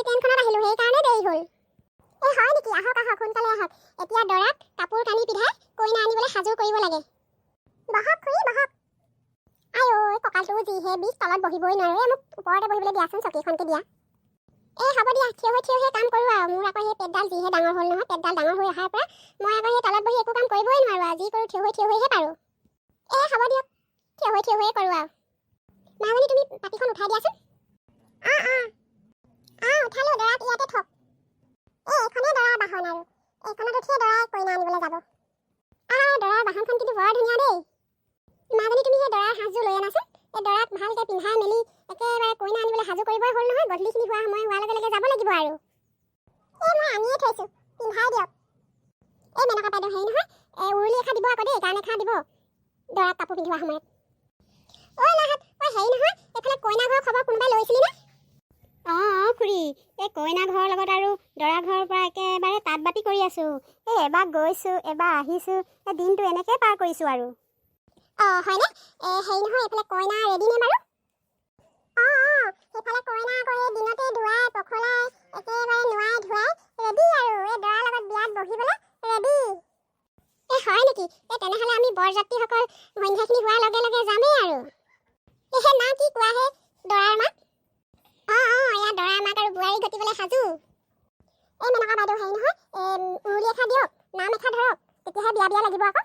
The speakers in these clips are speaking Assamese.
ধৰি ট্ৰেইনখনত আহিলোঁ, সেইকাৰণে দেৰি হ'ল। এই হয় নেকি? আহক আহক, সোনকালে আহক। এতিয়া দৰাক কাপোৰ কানি পিন্ধাই কইনা আনিবলৈ সাজু কৰিব লাগে। বহক খুৰী বহক। আই ঐ, কঁকালটো যিহে বিষ, তলত বহিবই নোৱাৰোঁ। মোক ওপৰতে বহিবলৈ দিয়াচোন, চকীখনকে দিয়া। এই হ'ব দিয়া, থিয় হৈ কাম কৰোঁ আৰু। মোৰ আকৌ সেই পেটডাল যিহে ডাঙৰ হ'ল নহয়, পেটডাল ডাঙৰ হৈ অহাৰ পৰা মই আকৌ সেই তলত বহি একো কাম কৰিবই নোৱাৰোঁ আৰু। যি কৰোঁ থিয় হৈহে পাৰোঁ। এই হ'ব দিয়ক, থিয় হৈয়ে কৰোঁ আৰু। মামনি, তুমি পাতিখন উঠাই দিয়াচোন। উঠালোঁ, দৰাক ইয়াতে থক। এইখনেই দৰাৰ বাহন আৰু। এইখনত উঠিয়ে দৰাই কইনা আনিবলৈ যাব। দৰাৰ বাহনখন কিন্তু বৰ ধুনীয়া দেই। মাজনী, তুমি সেই দৰাৰ সাজযোৰ লৈ আনাচোন। এই দৰাক ভালকৈ পিন্ধাই মেলি একেবাৰে কইনা আনিবলৈ সাজু কৰিবই হ'ল নহয়। গধূলিখিনি হোৱাৰ লগে লগে যাব লাগিব আৰু। এই মই আনিয়ে থৈছোঁ, পিন্ধাই দিয়ক। এই মেনকা বাইদেউ, হেৰি নহয়, উৰুলি এখা দিব আকৌ দেই, গান এখা দিব দৰাক কাপোৰ পিন্ধোৱা সময়ত। ঐ লাহত, হেৰি নহয়, এইফালে কইনা ঘৰৰ খবৰ কোনোবাই লৈছিলি নে? খুৰী, এই কইনা ঘৰৰ লগত আৰু দৰা ঘৰৰ পৰা একেবাৰে তাঁত বাতি কৰি আছোঁ। এবাৰ গৈছোঁ, এবাৰ আহিছোঁ, এই দিনটো এনেকৈ পাৰ কৰিছোঁ আৰু। হয়নে? হেৰি নহয়, এইফালে কইনা ৰেডি নে বাৰু? সেইফালে কইনা আকৌ এই দিনতে ধুৱাই পখলাই একেবাৰে নোৱাই ধুৱাই ৰেডি আৰু। এই দৰাৰ লগত বিয়াত বহিবলৈ ৰেডি। হয় নেকি? তেনেহ'লে আমি বৰযাত্ৰীসকল সন্ধ্যাখিনি হোৱাৰ লগে লগে যামেই আৰু। না কি কোৱাহে দৰাৰ মাক? এয়া দৰাৰ মাক আৰু বোৱাৰী ঘটিবলৈ সাজু। এই মেনকা বাইদেউ, হেৰি নহয়, উৰুলি এখা দিয়ক, নাম এখা ধৰক, তেতিয়াহে বিয়া লাগিব আকৌ।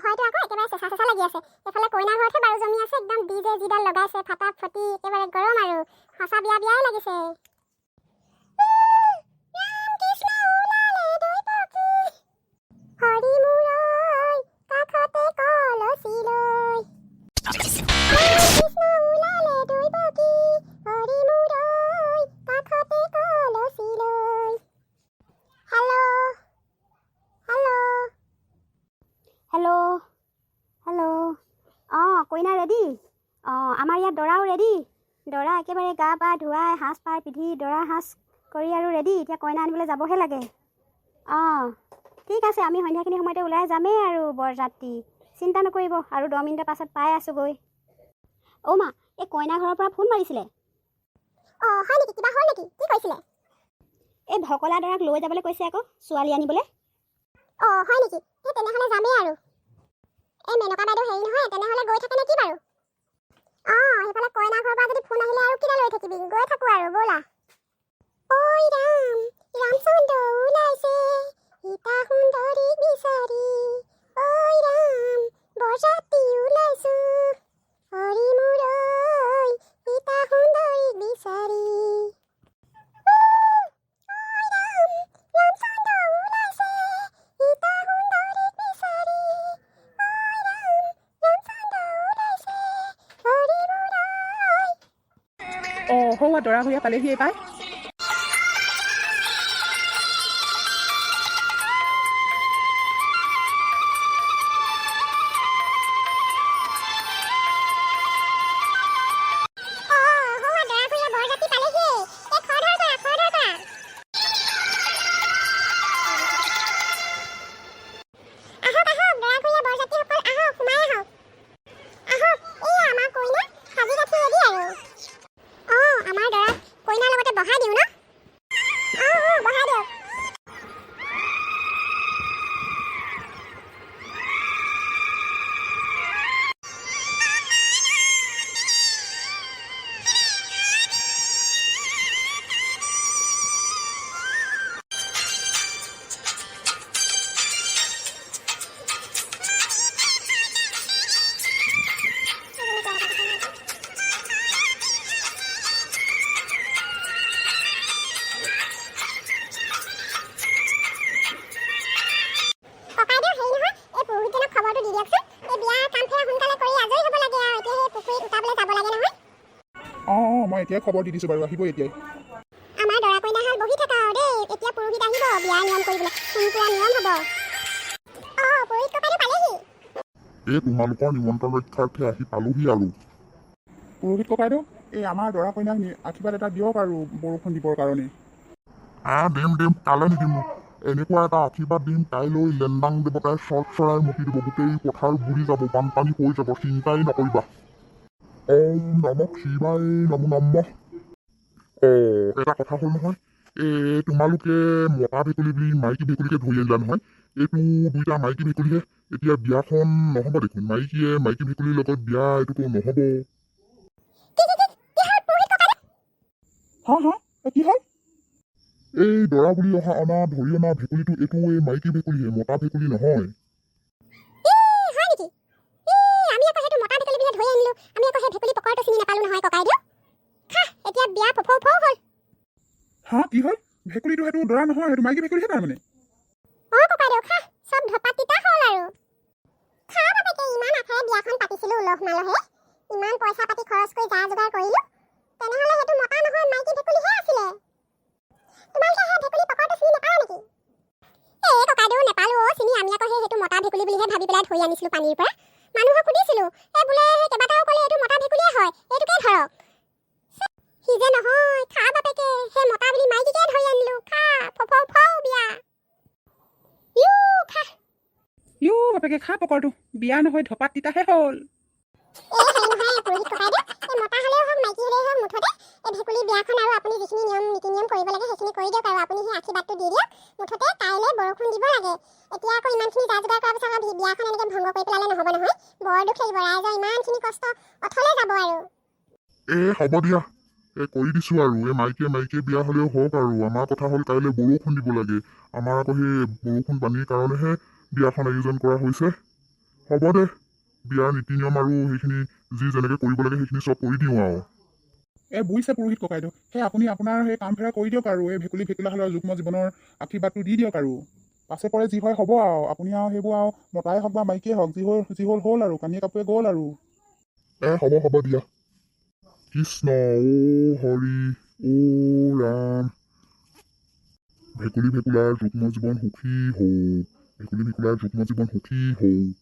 হয়তো আকৌ, একেবাৰে চেঁচা লাগি আছে। এইফালে কইনা ঘৰতহে বাৰু জমি আছে, একদম ডিজে যিডাল লগাইছে, ফাটা ফটি একেবাৰে গৰম আৰু। সঁচা বিয়াই লাগিছে। হৰি মূৰৈ কাষতে কলচি লৈ, কৃষ্ণ ওলালে দৈ পকি, হৰি মূৰৈ কাষতে কলচি লৈ। হেল্ল'। কইনা ৰেডি? আমাৰ ইয়াত দৰাও ৰেডি। দৰা একেবাৰে গা পা ধুৱাই সাজ পাৰ পিন্ধি দৰা সাজ কৰি আৰু ৰেডি। এতিয়া কইনা আনিবলৈ যাবহে লাগে। ঠিক আছে, আমি সন্ধ্যাখিনি সময়তে ওলাই যামেই আৰু বৰযাত্ৰী। চিন্তা নকৰিব, আৰু 10 মিনিটৰ পাছত পাই আছোঁগৈ। মা, এই কইনা ঘৰৰ পৰা ফোন মাৰিছিলে। হয় নেকি? কিবা হ'ল নেকি? কি কৈছিলে? এই ভকলা দৰাক লৈ যাবলৈ কৈছে আকৌ, ছোৱালী আনিবলৈ। হয় নেকি? তেনেহ'লে যামেই আৰু। এই মেনকা বাইদেউ, হেৰি নহয়, তেনেহ'লে গৈ থাকে নেকি বাৰু? সেইফালে কইনা ঘৰৰ পৰা যদি ফোন আহিলে আৰু কিটা লৈ থাকিবি, গৈ থাকোঁ আৰু, ব'লা। ঐ ৰাম, ৰামচন্দ্ৰ ওলাইছে সীতা সুন্দৰীক বিচাৰি। ঐ ৰাম, বৰযাত্ৰী ওলাইছোঁ, হৰি মূৰৈ সীতা সুন্দৰীক বিচাৰি। সৌৱা দৰা ঘৰীয়া পালেহি পাই। মই এতিয়াই খবৰ দি দিছোঁ বাৰু, আহিব এতিয়াই। আমাৰ দৰা কইনাহাল বহি থাকা আৰু দেই, এতিয়া পুৰোহিত আহিব বিয়া নিয়ম কৰিবলৈ। সোনকোৱা নিয়ম হ'ব। পুৰোহিত ককাইদেউ পালেহি। তোমালোকৰ নিমন্ত্ৰণ ৰক্ষাৰ্থে আহি পালোহি আৰু। পুৰোহিত ককাইদেউ, এই আমাৰ দৰা কইনাক আশীৰ্বাদ এটা দিয়ক আৰু বৰষুণ দিবৰ কাৰণে। দিম, কালে নিদিম। এনেকুৱা এটা আশীৰ্বাদ দিম, কাইলৈ লেণ্ডাং দেৱতাই চৰ্ট চৰাই মুতি দিব, গোটেই পথাৰ বুৰি যাব, বানপানী হৈ যাব, চিন্তাই নকৰিবা। ওম নমঃ শিৱায় নমো নমঃ। এটা কথা হ'ল নহয়, তোমালোকে মতা ভেকুলী বুলি মাইকী ভেকুলীকে ধৰি আনিলা নহয়। এইটো দুইটা মাইকী ভেকুলীহে। এতিয়া বিয়াখন নহ'ব দেখোন। মাইকীয়ে মাইকী ভেকুলীৰ লগত বিয়া এইটোতো নহ'ব। হা হা কি হ'ল? এই দৰা বুলি ধৰি অনা ভেকুলীটো এইটো এই মাইকী ভেকুলীহে, মতা ভেকুলী নহয়। হয় নেকি? আমি আকৌ সেইটো মতা ভেকুলী বুলি ধৰি আনিলো। আমি আকৌ সেই ভেকুলী প্ৰকাৰটো চিনি নাপালো নহয় ককাইদেউ। এতিয়া বিয়া ফফৌ ফৌ হ'ল। হা কি হ'ল? ভেকুলীটো সেইটো দৰা নহয়, সেইটো মাইকী ভেকুলীহে তাৰমানে। ককাইদেউ চব ধপাত তিতা হ'ল আৰু। বাপেকে ইমান আশাৰে বিয়াখন পাতিছিলো উলহ মালহে। ইমান পইচা পাতি খৰচ কৰি যা যোগাৰ কৰিলো। তেনেহ'লে সেইটো মতা নহয় মাইকী ভেকুলীহে আছিলে। তোমালোকে সেই ভেকুলী প্ৰকাৰটো চিনি নাপালা নেকি? ককাইদেউ নেপালো চিনি। আমি আকৌ সেইটো মতা ভেকুলী বুলিহে ভাবি পেলাই ধৰি আনিছিলো পানীৰ পৰা। মানুহক সুধিছিলো, বোলে সেই কেইবাটাও ক'লে এইটো মতা ভেকুলীয়ে হয়, এইটোকে ধৰক। সি যে নহয়, বাপেকে সেই মতা বুলি মাইকীকে ধৰি আনিলো। ফফৌ ফৌ বিয়া। বাপেকে প্ৰকাৰটো বিয়া নহয় ধপাত তিতাহে হ'ল। নহয় পুৰোহিত ককাইদেউ, মতা হ'লেও হওক মাইকী হ'লেও হওক, মুঠতে এই ভেকুলী বিয়াখন আৰু আপুনি যিখিনি নীতি নিয়ম কৰিব লাগে সেইখিনি কৰি দিয়ক আৰু আপুনি সেই আশীৰ্বাদটো দি দিয়ক। মুঠতে কাইলৈ বৰষুণ দিব লাগে। এতিয়া আকৌ ইমানখিনি যা যোগাৰ কৰাৰ পিছত বিয়াখন এনেকৈ ভংগ কৰি পেলালে নহ'ব নহয়। বৰ দুখ লাগিব, ৰাইজৰ ইমানখিনি কষ্ট অথলে যাব আৰু। হ'ব দিয়া, কৰি দিছো আৰু। মাইকীয়ে বিয়া হ'লেও হওক আৰু। আমাৰ কথা হ'ল কাইলৈ বৰষুণ দিব লাগে। আমাৰ আকৌ সেই বৰষুণ পানীৰ কাৰণেহে বিয়াখন আয়োজন কৰা হৈছে। হ'ব দে, বিয়াৰ নীতি নিয়ম আৰু সেইখিনি যি যেনেকৈ কৰিব লাগে সেইখিনি চব কৰি দিওঁ আৰু। বুজিছে পুৰোহিত ককাইদেউ, সেই আপুনি আপোনাৰ সেই কাম ফেৰা কৰি দিয়ক আৰু। এই ভেকুলীহালৰ যুগ্ম জীৱনৰ আশীৰ্বাদটো দি দিয়ক আৰু। পাছে পৰে যি হয় হ'ব আৰু। আপুনি আৰু সেইবোৰ আৰু মতাই হওক বা মাইকীয়ে হওক, যি হ'ল আৰু। কানিয়ে কাপোৰে গ'ল আৰু। হ'ব দিয়া। কৃষ্ণ হৰি ৰাম। ভেকুলীৰ যুগ্ম জীৱন সুখী হওক। ভেকুলীৰ যুগ্ম জীৱন সুখী হওক।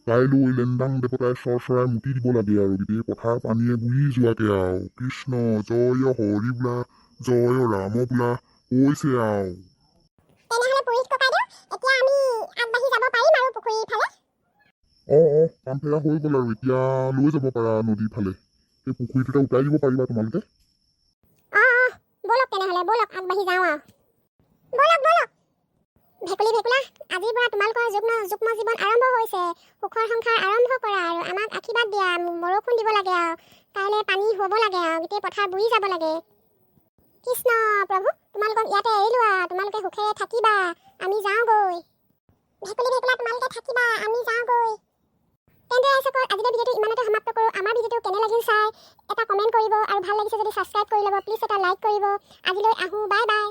কাইলৈ লেণ্ডাং দেৱতাই চৰাই মুতি দিব লাগে আৰু। গোটেই পথাৰ পানীয়ে বুৰি যোৱাকে আৰু। কৃষ্ণ জয় হৰি বোলা, জয় ৰাম বোলা কৈছে আৰু। তেনেহ'লে পুৰোহিত ককাইদেউ, এতিয়া আমি আগবাঢ়ি যাব পাৰিম আৰু পুখুৰীৰ ফালে? কাম ফেৰা হৈ গ'ল আৰু। এতিয়া লৈ যাব পাৰা নদীৰ ফালে। সেই পুখুৰীটোতে উটাই দিব পাৰিবা তোমালোকে। ব'লক তেনেহ'লে, ব'লক আগবাঢ়ি যাওঁ আৰু। ব'লক ভেকুলী আজিৰ পৰা তোমালোকৰ যুগ্ম জীৱন আৰম্ভ হৈছে। সুখৰ সংসাৰ আৰম্ভ কৰা আৰু। আমাক আশীৰ্বাদ দিয়া, বৰষুণ দিব লাগে আৰু। কাইলৈ পানী হ'ব লাগে আৰু। গোটেই পথাৰ বুৰি যাব লাগে। কৃষ্ণ প্ৰভু, তোমালোকক ইয়াতে এৰিলো আৰু। তোমালোকে সুখে থাকিবা, আমি যাওঁগৈ। ভেকুলী তোমালোকে থাকিবা, আমি যাওঁগৈ। তেন্তে আজিৰ ভিডিঅ'টো ইমানতে সমাপ্ত কৰোঁ। আমাৰ ভিডিঅ'টো কেনে লাগিল চাই এটা কমেণ্ট কৰিব, আৰু ভাল লাগিছে যদি ছাবস্ক্ৰাইব কৰি ল'ব। প্লিজ এটা লাইক কৰিব। আজিলৈ আহোঁ, বাই বাই।